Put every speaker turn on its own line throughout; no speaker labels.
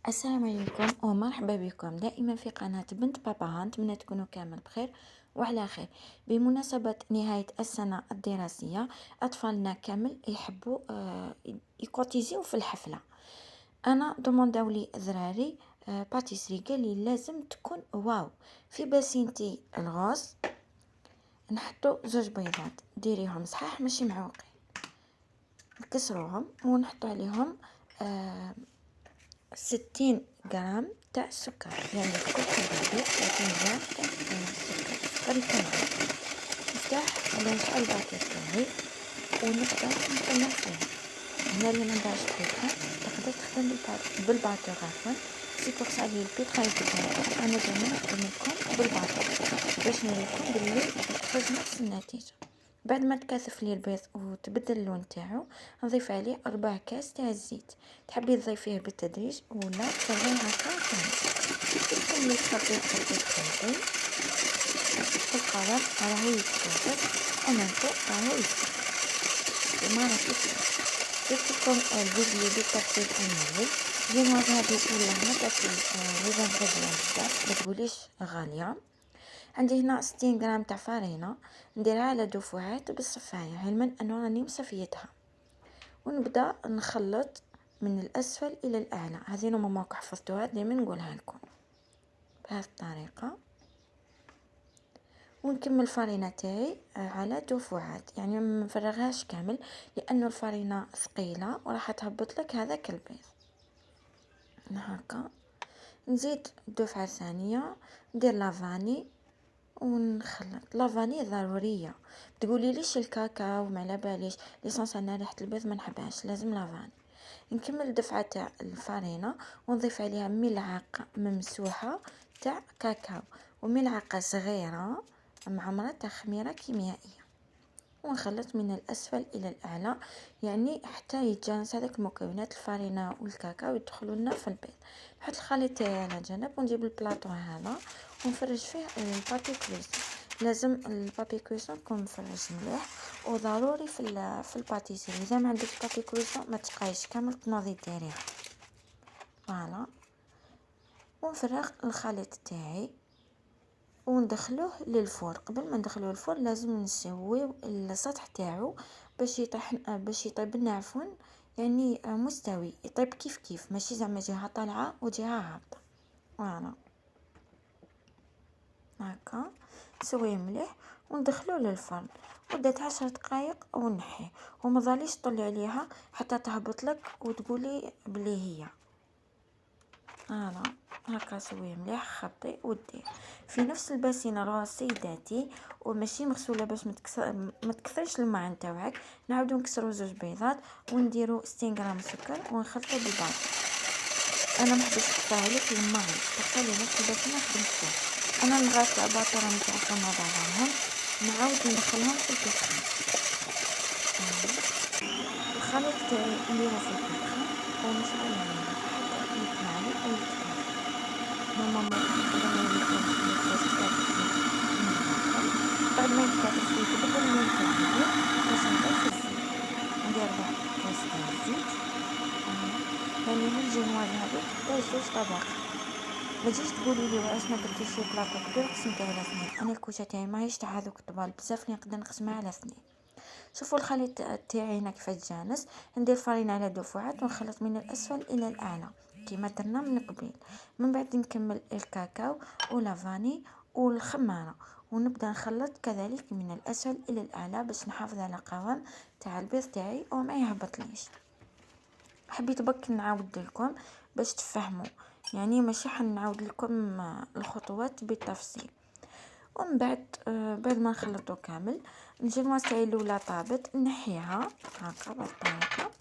السلام عليكم ومرحبا بكم دائما في قناة بنت بابا. نتمنى تكونوا كامل بخير وعلى خير. بمناسبة نهاية السنة الدراسية أطفالنا كامل يحبوا يكوتيزيو في الحفلة. أنا دومونداو لي ذراري باتيسري قال لي لازم تكون واو. في باسينتي الغوص نحطو زوج بيضات ديريهم صحاح ماشي معوقين، نكسروهم ونحطو عليهم 60 غرام تاع السكر، يعني في كل حبة 30 غرام تاع السكر الكامل. نفتح ولا نشعل الباكيت تاعي ونبدا نقلب فيه. هنا اللي مندارش بيتها تقدر تخدم بالباتور عفوا سي بوغ سا لي البيتخا يتبعك. انا دائما نخدم لكم بالباتور باش نوريكم بلي تخرج نفس النتيجة. بعد ما تكاثف لي البيض وتبدل اللون تاعو نضيف عليه 4 كاس تاع الزيت. تحبي تضيفيه بالتدريج ولا تخليه هكا كامل. تكملي تخلطي القوام راهو يتكاثف ومنطق راهو يتكاثف ما راكي جبتكم الفيديو بالتفصيل الممل. جينواز هادي ولا هنا تاكل لازم غزلة بزاف متقوليش غالية. عندي هنا 60 غرام تاع فارينة نديرها على دفعات بالصفاية، علما انه راني مصفيتها. ونبدا نخلط من الاسفل الى الاعلى. هذه ماما حفظتوها دائما نقولها لكم بهذه الطريقه. ونكمل الفارينه تاعي على دفعات، يعني ما نفرغهاش كامل لانه الفارينه ثقيله وراح تهبط لك هذاك البيض. هكا نزيد دفعه ثانيه ندير لافاني ونخلط. لافاني ضروريه. تقولي ليش الكاكاو ما على باليش ليسونس انا ريحه البيض ما نحبهاش، لازم لافاني. نكمل دفعه تاع الفارينه ونضيف عليها ملعقه ممسوحه تاع كاكاو وملعقه صغيره معمره تاع خميره كيميائيه، ونخلط من الاسفل الى الاعلى، يعني حتى يتجانس هذاك المكونات الفارينه والكاكاو يدخلوا لنا في البيض. نحط الخليط تاعي على جنب ونجيب البلاطو هذا ونفرج فيه البابي كريسون. لازم البابي كريسون يكون مفرج مليح، وضروري في الباتيسيري اذا ما عندك بابي كريسون ما تبقايش كامل تنوضي ديريها. فوالا ونفرغ الخليط تاعي وندخلوه للفور. قبل ما ندخلوه للفور لازم نسويو السطح تاعو باش يطيح باش يطيب لنا عفوا، يعني مستوي يطيب كيف كيف ماشي زعما جهه طالعه وجهه هابطه. فوالا هكا نسويه مليح وندخلوه للفرن مدة 10 دقائق ونحيه. ومظاليش طلي عليها حتى تهبط لك وتقولي بلي هي هذا. هكا سويه مليح خطي وديه في نفس الباسينه راه سيداتي وماشي مغسوله باش ما تكثرش الماء نتاعك. نعاودو نكسرو زوج بيضات ونديرو 60 غرام سكر ونخلطو بالباطو. انا ما حبيتش نقطعلك الماء تخلي نفس الباسينه خدمت فيها. انا نغسل الباطوره نتاعكم بعضهم نعاود ندخلهم في البيتخان. الخليط تاعي نديرو في البيتخان ونشعل عليه حتى يتمالي ويتكاثف. ماما تقدر نوريكم كيفاش تكاثف بعد ما يتكاثف يتبدل اللون تاعو باش نضيف الزيت. ندير 4 كاس تاع الزيت. يعني من الجينواز هذوك تحتاج 2 طبق. ما تجيش تقولي لي واش ما درتيش شي بلاطو كبير قسمتيه على 2. انا الكوشه تاعي ماهيش تاع هذوك الطبال بزاف اللي نقدر نقسمها على 2. شوفوا الخليط تاعي هنا كيفاش جانس. ندير فرينه على دفعات ونخلط من الاسفل الى الاعلى كما درنا من قبل. من بعد نكمل الكاكاو ولافاني والخماره ونبدا نخلط كذلك من الاسفل الى الاعلى باش نحافظ على قوام تاع البيض تاعي وما يهبطليش. حبيت بك نعاود لكم باش تفهموا، يعني ماشي حنعاود لكم الخطوات بالتفصيل. ومن بعد بعد ما نخلطو كامل نجي تاعي الاولى طابت نحيها هكا بالطريقه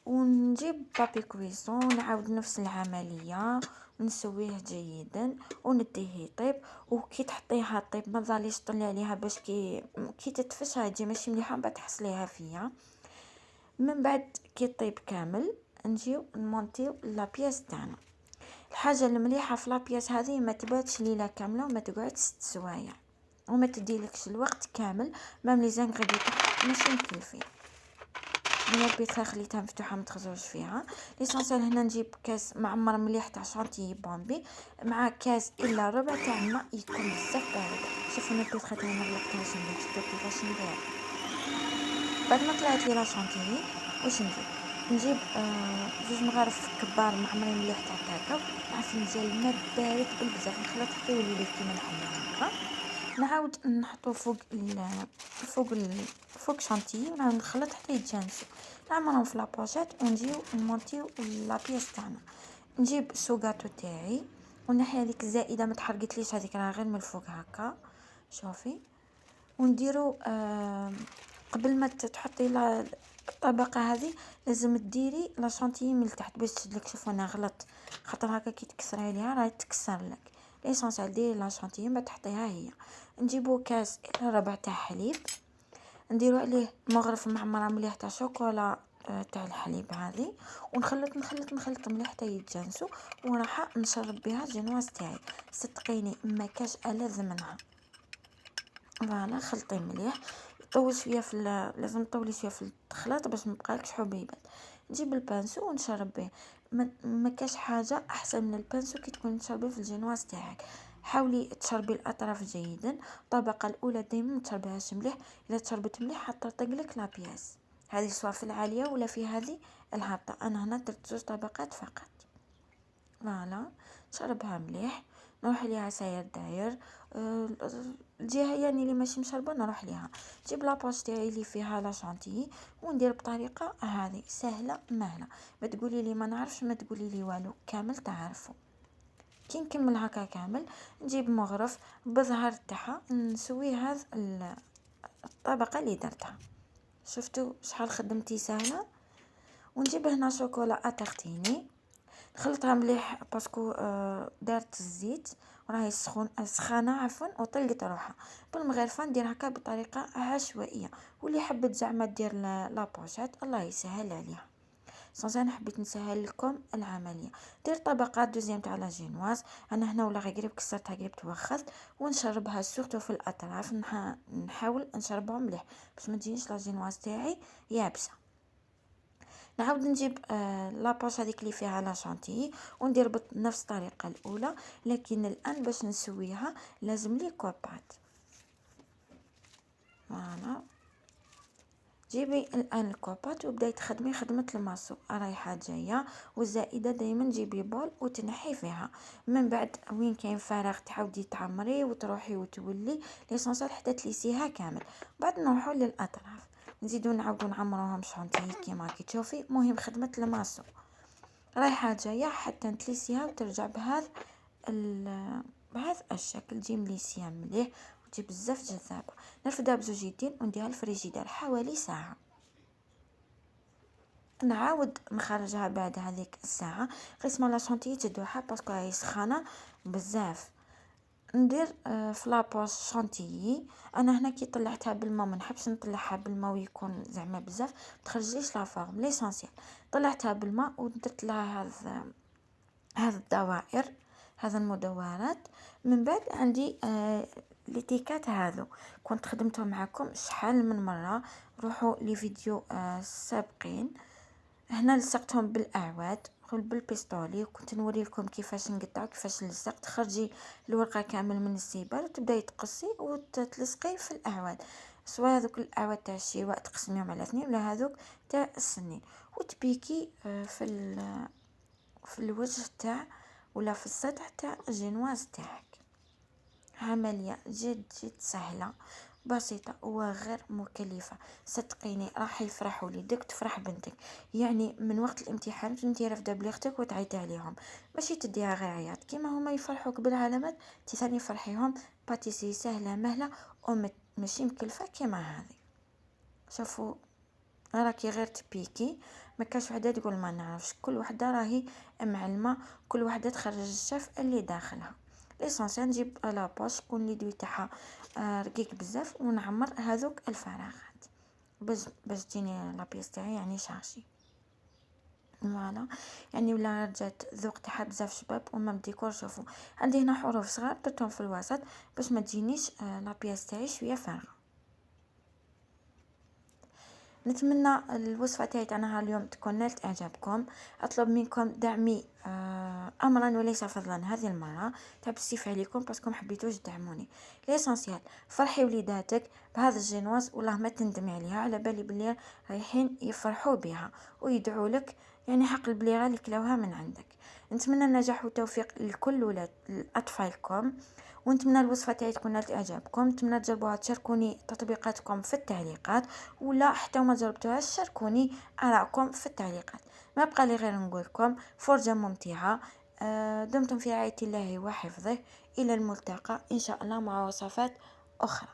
ونجيب بابي كويسون نعاود نفس العمليه ونسويه جيدا ونديه يطيب. وكي تحطيها طيب ما تظليش طلي عليها باش كي تتفش هاجي ماشي مليحه بعد تحصليها فيها. من بعد كي طيب كامل نجيو نمونتيو لابياس تاعنا. الحاجه المليحه في لابياس هذه ما تباتش ليله كامله وما تقعدش 6 سوايع وما تديلكش الوقت كامل مام لي زانغريديون ماشي مكلفين. من البيتزا خليتها مفتوحه ما تخزروش فيها. ليسونسيال هنا نجيب كاس معمر مليح تاع شانتيي بومبي مع كاس الا ربع تاع الماء يكون بزاف بارد. شوفوا انا البيتزا تاعي ما غلقتهاش مليح، شفتوا كيفاش ندير. بعد ما طلعت لي لا شانتيي واش نجيب جوج مغارف كبار معمرين مليح تاع كاكاو مع فنجان الماء بارد بالبزاف، نخلط حتى يولي لي كيما نحبو هكا. نعاود نحطو فوق شانتيي ونعاود نخلط حتى يتجانسو، نعمرهم في لابوشات ونجيو نمونطيو لابياس تاعنا. نجيب سوغاتو تاعي ونحي هذيك الزائده ما تحرقتليش، هذيك راه غير من الفوق هكا شوفي. ونديرو قبل ما تحطي الطبقه هذه لازم تديري لا شانتيي من التحت باش تشدلك. شوفوا انا غلط خاطر هكا كي تكسري عليها راهي تكسر لك. ليسونسيال ديري لا شانتيي ما تحطيها هي. نجيبو كاس الى ربع تاع حليب، نديرو عليه مغرف معمره مليح تاع شوكولا تاع الحليب هذه، ونخلط نخلط نخلط مليح حتى يتجانسوا، وراح نشرب بها الجنواز تاعي. صدقيني ما كاش ألذ منها. فوالا خلطي مليح، طول شويه لازم تطولي شويه في الخلاط باش ما يبقالكش حبيبات. نجيب البانسو ونشرب به. ما كاش حاجه احسن من البانسو كي تكون تشربي في الجنواز تاعك. حاولي تشربي الاطراف جيدا، الطبقه الاولى دائما ما تشربيهاش مليح، اذا تشربت مليح حتطرطقلك لابياس هذه سواء في العاليه ولا في هذه الهابطه. انا هنا درت زوج طبقات فقط. فوالا نشربها مليح، نروح ليها ساير داير الجهه يعني اللي ماشي مشربه نروح ليها. نجيب لاباش تاعي اللي فيها لا شانتيي وندير بطريقه هذه سهله مهله. ما تقولي لي ما نعرفش، ما تقولي لي والو، كامل تعرفوا. كي نكمل هكا كامل نجيب مغرف بظهر تاعها نسوي هذا الطبقه اللي درتها. شفتوا شحال خدمتي سهله. ونجيب هنا شوكولا اترتيني نخلطها مليح باسكو دارت الزيت وراهي سخانه عفوا وطلقت روحها بالمغرفه. ندير هكا بطريقه عشوائيه، واللي حبت زعما دير لابوشات الله يسهل عليها. صافي حبيت نسهل لكم العمليه. دير طبقات دوزيام تاع لا جينواز. انا هنا ولا غير قريب كسرتها قريب توخذت، ونشربها سورتو في الاطراف. نحاول نشربها مليح باش ما تجينيش لا جينواز تاعي يابسه. نعاود نجيب لاباش هذيك اللي فيها لا شانتيي وندير بنفس الطريقه الاولى، لكن الان باش نسويها لازم لي كوبات. فوالا جيبي الان الكوبات وبداي تخدمي خدمه الماسو رايحه جايه. والزائده دائما جيبي بول وتنحي فيها. من بعد وين كاين فراغ تعاودي تعمري وتروحي وتولي ليسونسيال حتى تليسيها كامل. بعد نروحوا للاطراف نزيدو نعاودو نعمروهم شانتيي كيما كي تشوفي. مهم خدمه الماسو رايحه جايه حتى نتليسيها وترجع بهذا الشكل. تجي مليسيه مليح وتجي بزاف جذابه. نرفدها بزوج يدين ونديها الفريجيدير حوالي ساعه. نعاود نخرجها بعد هذيك الساعه. قسمه لا شانتيي تدوحها باسكو راهي سخانه بزاف. ندير في لابوش شانتيي. انا هنا كي طلعتها بالماء ما نحبش نطلعها بالماء ويكون زعما بزاف تخرجليش لا فورم. ليسونسيال طلعتها بالماء ودرت لها هذا الدوائر، هذا المدورات. من بعد عندي لي تيكات هذو كنت خدمتهم معكم شحال من مره. روحوا لي فيديو سابقين. هنا لصقتهم بالاعواد بالبيستولي وكنت نوري لكم كيفاش نقطع كيفاش نلصق. تخرجي الورقه كامل من السيبر وتبداي تقصي وتلصقي في الاعواد، سواء هذوك الاعواد تاع الشواء تقسميهم على اثنين ولا هذوك تاع السنين، وتبيكي في الوجه تاع ولا في السطح تاع الجنواز تاعك. عمليه جد جد سهله بسيطه وغير مكلفه. صدقيني راح يفرحوا وليدك تفرح بنتك. يعني من وقت الامتحان انتي رافده بليختك وتعيطي عليهم، ماشي تديها غير عياط كيما هما يفرحوك بالعلامات انتي ثاني فرحيهم. باتيسي سهله مهله وماشي مكلفه كيما هذه. شوفوا راكي غير تبيكي، ما كاش وحده تقول ما نعرفش، كل وحده راهي معلمه، كل وحده تخرج الشاف اللي داخلها. ليسونسيال نجيب لاباش تكون لي دوي تاعها رقيق بزاف ونعمر هذوك الفراغات باش تجيني لابيس تاعي يعني شارجي. فوالا يعني ولا رجعت ذوق تاعها بزاف شباب وما بديكور. شوفوا عندي هنا حروف صغار درتهم في الوسط باش ما تجينيش لابيس تاعي شويه فارغه. نتمنى الوصفة تاعي تاع نهار اليوم تكون نالت اعجابكم. اطلب منكم دعمي امرا وليس فضلا هذه المرة، تاع بالسيف عليكم باسكم حبيتوش تدعموني. ليسونسيال فرحي وليداتك بهذا الجينواز، والله ما تندمي عليها، على بالي بلي رايحين يفرحوا بها ويدعوا لك، يعني حق البليغة اللي كلاوها من عندك. نتمنى النجاح والتوفيق لكل ولاد اطفالكم، ونتمنى الوصفة تاعي تكون نالت اعجابكم. نتمنى تجربوها، تشاركوني تطبيقاتكم في التعليقات، ولا حتى وما جربتوهاش شاركوني آراءكم في التعليقات. ما بقى لي غير نقولكم فرجة ممتعة. دمتم في رعاية الله وحفظه، إلى الملتقى إن شاء الله مع وصفات أخرى.